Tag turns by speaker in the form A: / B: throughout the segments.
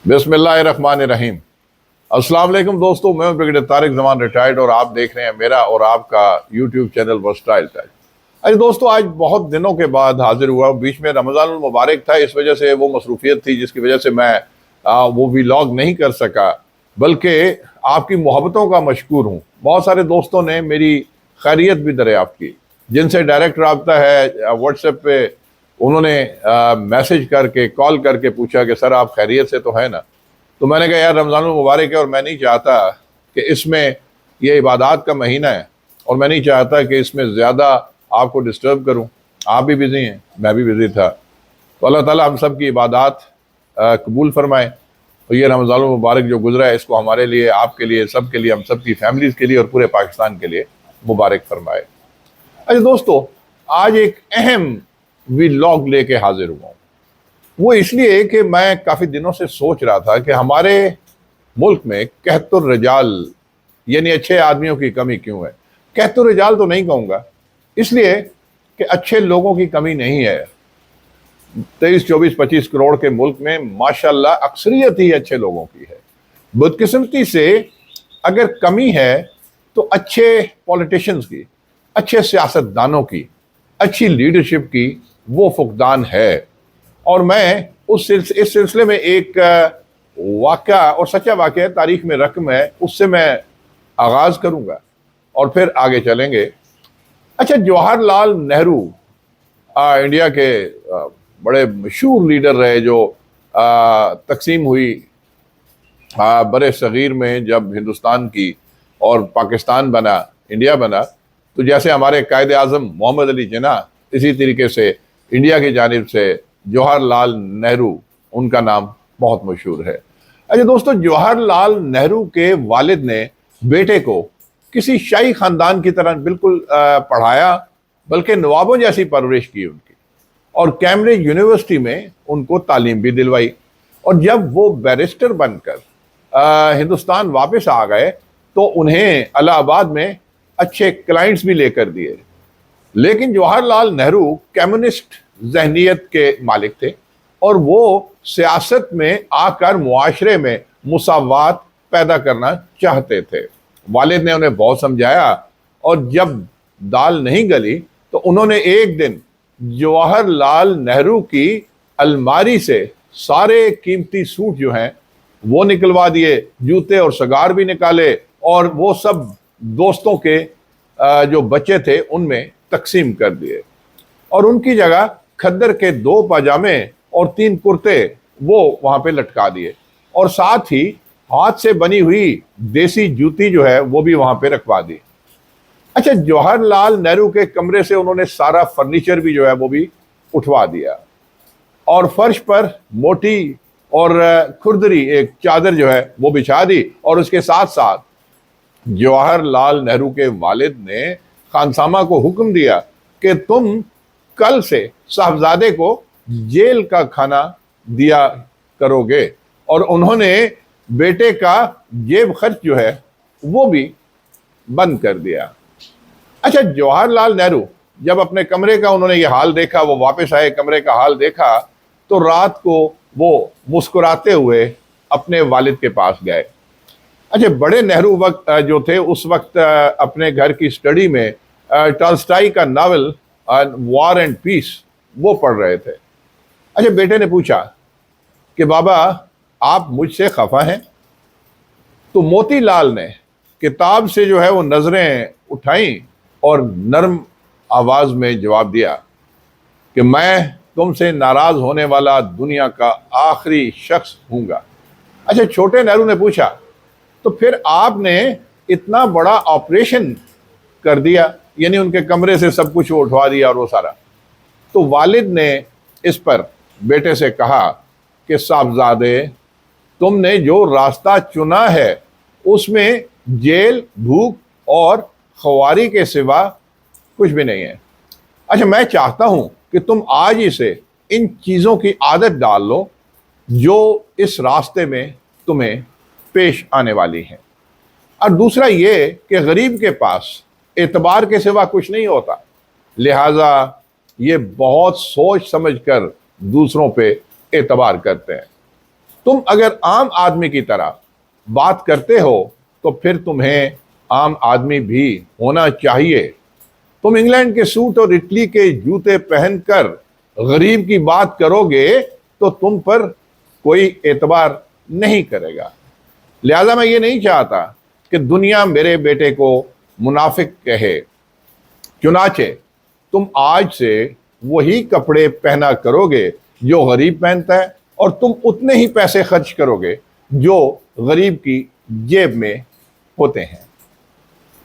A: बिस्मिल्लाहिर्रहमानिर्रहीम। अस्सलाम वालेकुम दोस्तों, मैं हूं ब्रिगेडियर तारिक जमान रिटायर्ड और आप देख रहे हैं मेरा और आपका यूट्यूब चैनल वर्सटाइल टाइम। अरे दोस्तों, आज बहुत दिनों के बाद हाजिर हुआ। बीच में रमज़ान मुबारक था, इस वजह से वो मसरूफियत थी जिसकी वजह से मैं वो व्लॉग नहीं कर सका, बल्कि आपकी मोहब्बतों का मशकूर हूँ। बहुत सारे दोस्तों ने मेरी खैरियत भी दरियाफ्त की, जिनसे डायरेक्ट रब्ता है व्हाट्सएप पे। उन्होंने मैसेज करके कॉल करके पूछा कि सर आप खैरियत से तो है ना। तो मैंने कहा यार रमज़ान मुबारक है और मैं नहीं चाहता कि इसमें ये इबादत का महीना है और मैं नहीं चाहता कि इसमें ज़्यादा आपको डिस्टर्ब करूं। आप भी बिज़ी हैं, मैं भी बिज़ी था। तो अल्लाह ताला हम सब की इबादत कबूल फरमाए और ये रमज़ान मुबारक जो गुजरा है इसको हमारे लिए, आपके लिए, सब के लिए, हम सब की फैमिलीज़ के लिए और पूरे पाकिस्तान के लिए मुबारक फरमाए। अच्छा दोस्तों, आज एक अहम व्लॉग लेके हाजिर हुआ हूँ। वो इसलिए कि मैं काफ़ी दिनों से सोच रहा था कि हमारे मुल्क में कहतुर रजाल यानी अच्छे आदमियों की कमी क्यों है। कहतुर रजाल तो नहीं कहूँगा, इसलिए कि अच्छे लोगों की कमी नहीं है। 23, 24, 25 करोड़ के मुल्क में माशाल्लाह अक्सरियत ही अच्छे लोगों की है। बदकिस्मती से अगर कमी है तो अच्छे पॉलिटिशियंस की, अच्छे सियासतदानों की, अच्छी लीडरशिप की वो फुकदान है। और मैं इस सिलसिले में एक वाक़या और सच्चा वाक़या तारीख में रकम है, उससे मैं आगाज़ करूँगा और फिर आगे चलेंगे। अच्छा, जवाहरलाल नेहरू इंडिया के बड़े मशहूर लीडर रहे जो तकसीम हुई बरे सग़ीर में जब हिंदुस्तान की और पाकिस्तान बना, इंडिया बना। तो जैसे हमारे कायदे आज़म मोहम्मद अली जिन्ना, इसी तरीके से इंडिया की जानिब से जवाहरलाल नेहरू, उनका नाम बहुत मशहूर है। अच्छा दोस्तों, जवाहरलाल नेहरू के वालिद ने बेटे को किसी शाही ख़ानदान की तरह बिल्कुल पढ़ाया, बल्कि नवाबों जैसी परवरिश की उनकी, और कैम्ब्रिज यूनिवर्सिटी में उनको तालीम भी दिलवाई। और जब वो बैरिस्टर बनकर हिंदुस्तान वापस आ गए तो उन्हें इलाहाबाद में अच्छे क्लाइंट्स भी लेकर दिए। लेकिन जवाहरलाल नेहरू कम्युनिस्ट जहनीत के मालिक थे और वो सियासत में आकर मुआशरे में मुसावात पैदा करना चाहते थे। वालिद ने उन्हें बहुत समझाया और जब दाल नहीं गली तो उन्होंने एक दिन जवाहरलाल नेहरू की अलमारी से सारे कीमती सूट जो हैं वो निकलवा दिए, जूते और सगार भी निकाले, और वो सब दोस्तों के जो बच्चे थे उनमें तकसीम कर दिए। और उनकी जगह खद्दर के 2 पाजामे और 3 कुर्ते वो वहाँ पे लटका दिए, और साथ ही हाथ से बनी हुई देसी जूती जो है वो भी वहाँ पे रखवा दी। अच्छा, जवाहरलाल नेहरू के कमरे से उन्होंने सारा फर्नीचर भी जो है वो भी उठवा दिया और फर्श पर मोटी और खुरदरी एक चादर जो है वो बिछा दी। और उसके साथ साथ जवाहरलाल नेहरू के वालिद ने खानसामा को हुक्म दिया कि तुम कल से साहबजादे को जेल का खाना दिया करोगे, और उन्होंने बेटे का जेब खर्च जो है वो भी बंद कर दिया। अच्छा, जवाहरलाल नेहरू जब अपने कमरे का उन्होंने ये हाल देखा, वो वापस आए, कमरे का हाल देखा, तो रात को वो मुस्कुराते हुए अपने वालिद के पास गए। अच्छा, बड़े नेहरू वक्त जो थे उस वक्त अपने घर की स्टडी में टॉल्स्टॉय का नावल वॉर एंड पीस वो पढ़ रहे थे। अच्छा, बेटे ने पूछा कि बाबा आप मुझसे खफा हैं? तो मोतीलाल ने किताब से जो है वो नजरें उठाई और नरम आवाज में जवाब दिया कि मैं तुमसे नाराज होने वाला दुनिया का आखिरी शख्स हूँगा। अच्छा, छोटे नेहरू ने पूछा तो फिर आपने इतना बड़ा ऑपरेशन कर दिया, यानी उनके कमरे से सब कुछ उठवा दिया और वो सारा। तो वालिद ने इस पर बेटे से कहा कि साहबजादे, तुमने जो रास्ता चुना है उसमें जेल, भूख और ख्वारी के सिवा कुछ भी नहीं है। अच्छा, मैं चाहता हूं कि तुम आज ही से इन चीज़ों की आदत डाल लो जो इस रास्ते में तुम्हें पेश आने वाली हैं। और दूसरा ये कि गरीब के पास एतबार के सिवा कुछ नहीं होता, लिहाजा ये बहुत सोच समझ कर दूसरों पे एतबार करते हैं। तुम अगर आम आदमी की तरह बात करते हो तो फिर तुम्हें आम आदमी भी होना चाहिए। तुम इंग्लैंड के सूट और इटली के जूते पहनकर गरीब की बात करोगे तो तुम पर कोई एतबार नहीं करेगा। लिहाजा मैं ये नहीं चाहता कि दुनिया मेरे बेटे को मुनाफिक कहे। चुनाचे तुम आज से वही कपड़े पहना करोगे जो गरीब पहनता है, और तुम उतने ही पैसे खर्च करोगे जो गरीब की जेब में होते हैं।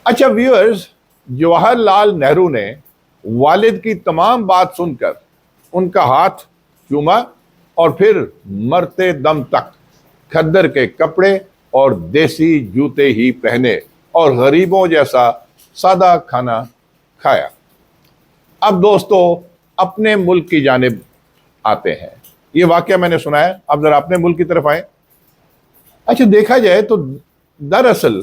A: अच्छा व्यूअर्स, जवाहरलाल नेहरू ने वालिद की तमाम बात सुनकर उनका हाथ चूमा और फिर मरते दम तक खद्दर के कपड़े और देसी जूते ही पहने और गरीबों जैसा सादा खाना खाया। अब दोस्तों अपने मुल्क की जानिब आते हैं। ये वाकया मैंने सुना है, अब जरा अपने मुल्क की तरफ आए। अच्छा देखा जाए तो दरअसल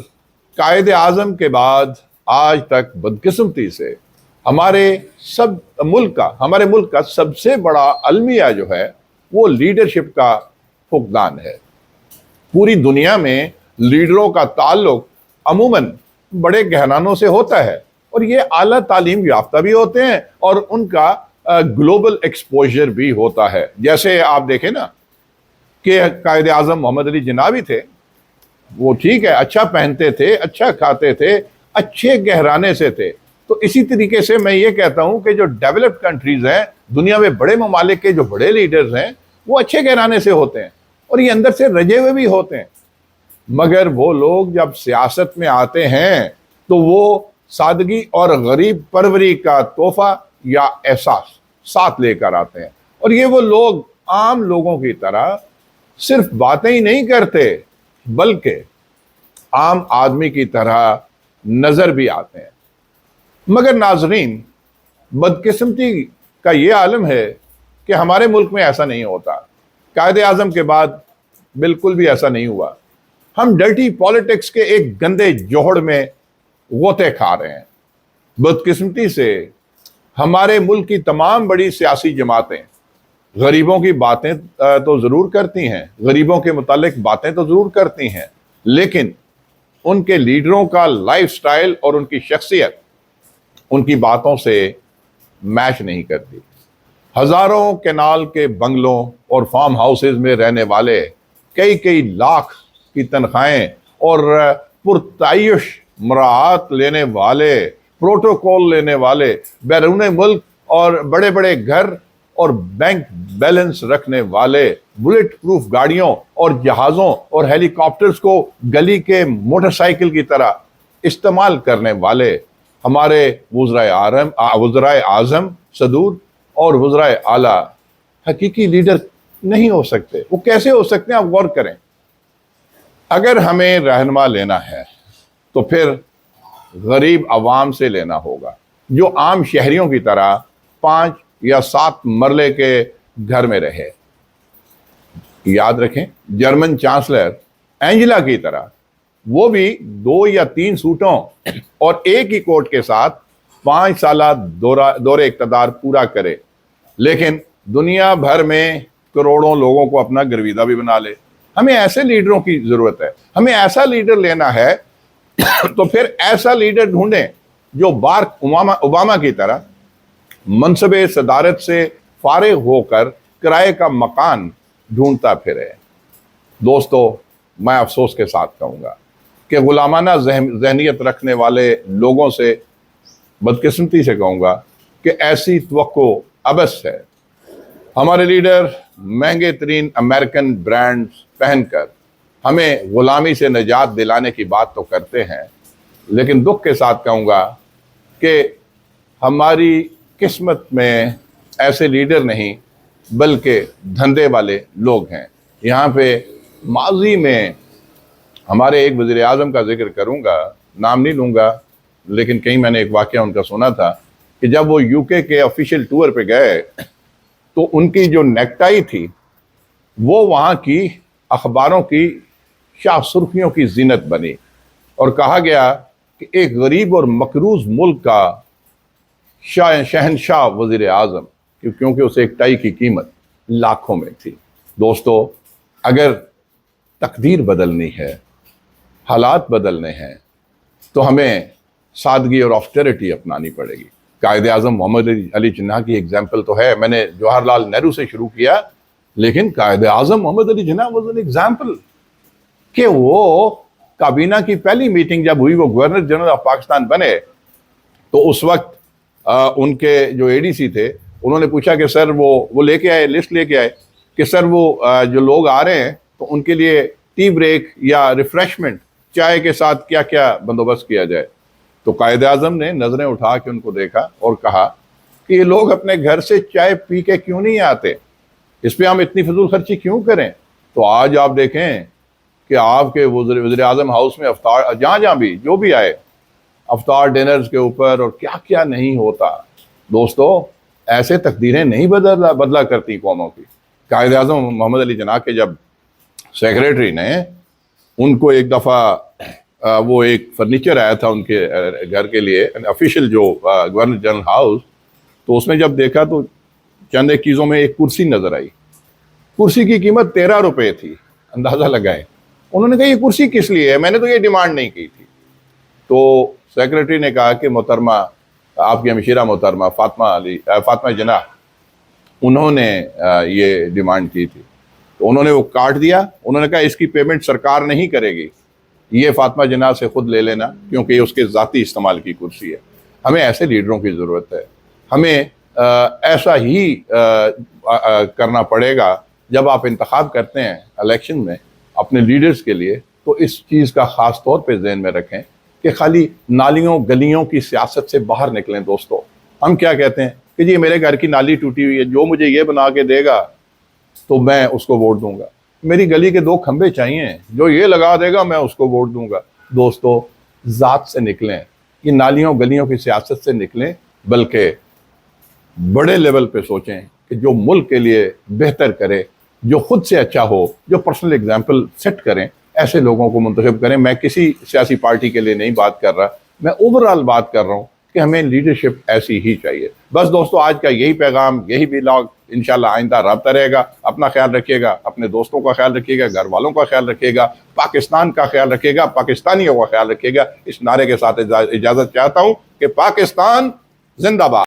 A: कायदे आजम के बाद आज तक बदकिस्मती से हमारे मुल्क का सबसे बड़ा अलमिया जो है वो लीडरशिप का फुकदान है। पूरी दुनिया में लीडरों का ताल्लुक अमूमन बड़े घरानों से होता है और ये आला तालीम याफ्ता भी होते हैं और उनका ग्लोबल एक्सपोजर भी होता है। जैसे आप देखें ना कि कायदे आज़म मोहम्मद अली जिन्ना भी थे, वो ठीक है अच्छा पहनते थे, अच्छा खाते थे, अच्छे घराने से थे। तो इसी तरीके से मैं ये कहता हूँ कि जो डेवलप्ड कंट्रीज हैं, दुनिया में बड़े ममालिक के जो बड़े लीडर्स हैं वो अच्छे घराने से होते हैं और ये अंदर से रजे हुए भी होते हैं। मगर वो लोग जब सियासत में आते हैं तो वो सादगी और गरीब परवरी का तोहफा या एहसास साथ लेकर आते हैं और ये वो लोग आम लोगों की तरह सिर्फ बातें ही नहीं करते बल्कि आम आदमी की तरह नजर भी आते हैं। मगर नाजरीन, बदकिस्मती का ये आलम है कि हमारे मुल्क में ऐसा नहीं होता। कायदे आज़म के बाद बिल्कुल भी ऐसा नहीं हुआ। हम डर्टी पॉलिटिक्स के एक गंदे जोहड़ में गोते खा रहे हैं। बदकिस्मती से हमारे मुल्क की तमाम बड़ी सियासी जमातें गरीबों की बातें तो ज़रूर करती हैं, गरीबों के मुतालिक बातें तो ज़रूर करती हैं, लेकिन उनके लीडरों का लाइफस्टाइल और उनकी शख्सियत उनकी बातों से मैच नहीं करती। हज़ारों केनाल के बंगलों और फार्म हाउसेज में रहने वाले, कई कई लाख की तनख्वाहें और पुरतायुश मराहत लेने वाले, प्रोटोकॉल लेने वाले, बैरून मुल्क और बड़े बड़े घर और बैंक बैलेंस रखने वाले, बुलेट प्रूफ गाड़ियों और जहाज़ों और हेलीकॉप्टर्स को गली के मोटरसाइकिल की तरह इस्तेमाल करने वाले हमारे वज़राए आज़म सदूर और वज़राए आला हकीकी लीडर नहीं हो सकते। वो कैसे हो सकते हैं, आप गौर करें। अगर हमें रहनुमा लेना है तो फिर गरीब आवाम से लेना होगा जो आम शहरियों की तरह 5 या 7 मरले के घर में रहे। याद रखें, जर्मन चांसलर एंजेला की तरह वो भी 2 या 3 सूटों और एक ही कोट के साथ 5 साल दौरे इक़्तिदार पूरा करे, लेकिन दुनिया भर में करोड़ों लोगों को अपना गर्विदा भी बना ले। हमें ऐसे लीडरों की जरूरत है। हमें ऐसा लीडर लेना है तो फिर ऐसा लीडर ढूंढें जो बाराक ओबामा की तरह मनसबे सदारत से फारिग होकर किराए का मकान ढूंढता फिरे। दोस्तों, मैं अफसोस के साथ कहूँगा कि गुलामाना जहनियत रखने वाले लोगों से, बदकिस्मती से कहूँगा कि ऐसी तवक्को अबस है। हमारे लीडर महंगे तरीन अमेरिकन ब्रांड्स पहनकर हमें गुलामी से निजात दिलाने की बात तो करते हैं, लेकिन दुख के साथ कहूँगा कि हमारी किस्मत में ऐसे लीडर नहीं बल्कि धंधे वाले लोग हैं। यहाँ पे माजी में हमारे एक वज़ीर आज़म का जिक्र करूँगा, नाम नहीं लूँगा, लेकिन कहीं मैंने एक वाक़या उनका सुना था कि जब वो यूके के ऑफिशियल टूर पे गए तो उनकी जो नेकटाई थी वो वहाँ की अखबारों की शाह सुर्खियों की जीनत बनी और कहा गया कि एक गरीब और मकरूज मुल्क का शहनशाह वज़ीर आज़म, क्योंकि उस एक टाई की कीमत लाखों में थी। दोस्तों, अगर تقدیر بدلنی ہے، حالات بدلنے ہیں، تو ہمیں سادگی اور آسٹیرٹی اپنانی پڑے گی۔ قائد اعظم محمد علی جناح کی ایگزامپل تو ہے، میں نے جواہر لال نہرو سے شروع کیا، لیکن قائد اعظم محمد Ali Jinnah was an example کہ وہ کابینہ کی پہلی میٹنگ جب ہوئی، وہ گورنر جنرل آف پاکستان بنے، تو اس وقت ان کے جو اے ڈی سی تھے انہوں نے پوچھا کہ سر وہ لے کے آئے، لسٹ لے کے آئے کہ سر وہ جو لوگ آ رہے ہیں تو ان کے لیے ٹی بریک یا ریفریشمنٹ چائے کے ساتھ کیا کیا بندوبست کیا جائے۔ تو قائد اعظم نے نظریں اٹھا کے ان کو دیکھا اور کہا کہ یہ لوگ اپنے گھر سے چائے پی کے کیوں نہیں آتے، اس پہ ہم اتنی فضول خرچی کیوں کریں؟ تو آج آپ دیکھیں کہ آپ کے وزیر اعظم ہاؤس میں افطار، جہاں بھی جو بھی آئے، افطار ڈنرز کے اوپر اور کیا کیا نہیں ہوتا۔ دوستو، ایسے تقدیریں نہیں بدلا کرتی قوموں کی۔ قائد اعظم محمد علی جناح کے جب سیکریٹری نے ان کو ایک دفعہ وہ ایک فرنیچر آیا تھا ان کے گھر کے لیے، آفیشیل جو گورنر جنرل ہاؤس، تو اس میں جب دیکھا تو چند ایک چیزوں میں ایک کرسی نظر آئی، کرسی کی قیمت 13 روپے تھی، اندازہ لگائیں۔ انہوں نے کہا یہ کرسی کس لیے ہے، میں نے تو یہ ڈیمانڈ نہیں کی تھی۔ تو سیکریٹری نے کہا کہ محترمہ، آپ کی ہمشیرہ محترمہ فاطمہ جناح، انہوں نے یہ ڈیمانڈ کی تھی، تو انہوں نے وہ کاٹ دیا۔ انہوں نے کہا اس کی پیمنٹ سرکار نہیں کرے گی، یہ فاطمہ جناح سے خود لے لینا، کیونکہ یہ اس کے ذاتی استعمال کی کرسی ہے۔ ہمیں ایسے لیڈروں کی ضرورت ہے، ہمیں ایسا ہی کرنا پڑے گا۔ جب آپ انتخاب کرتے ہیں الیکشن میں اپنے لیڈرز کے لیے، تو اس چیز کا خاص طور پہ ذہن میں رکھیں کہ خالی نالیوں گلیوں کی سیاست سے باہر نکلیں۔ دوستو، ہم کیا کہتے ہیں کہ جی میرے گھر کی نالی ٹوٹی ہوئی ہے، جو مجھے یہ بنا کے دے گا تو میں اس کو ووٹ دوں گا، میری گلی کے 2 کھمبے چاہیے، جو یہ لگا دے گا میں اس کو ووٹ دوں گا۔ دوستو، ذات سے نکلیں، یہ نالیوں گلیوں کی سیاست سے نکلیں، بلکہ بڑے لیول پہ سوچیں کہ جو ملک کے لیے بہتر کرے، جو خود سے اچھا ہو، جو پرسنل ایگزامپل سیٹ کریں، ایسے لوگوں کو منتخب کریں۔ میں کسی سیاسی پارٹی کے لیے نہیں بات کر رہا، میں اوورآل بات کر رہا ہوں کہ ہمیں لیڈرشپ ایسی ہی چاہیے۔ بس دوستو، آج کا یہی پیغام، یہی ولاگ، انشاءاللہ آئندہ رابطہ رہے گا۔ اپنا خیال رکھیے گا، اپنے دوستوں کا خیال رکھیے گا، گھر والوں کا خیال رکھیے گا، پاکستان کا خیال رکھیے گا، پاکستانیوں کا خیال رکھیے گا۔ اس نعرے کے ساتھ اجازت چاہتا ہوں کہ پاکستان زندہ باد۔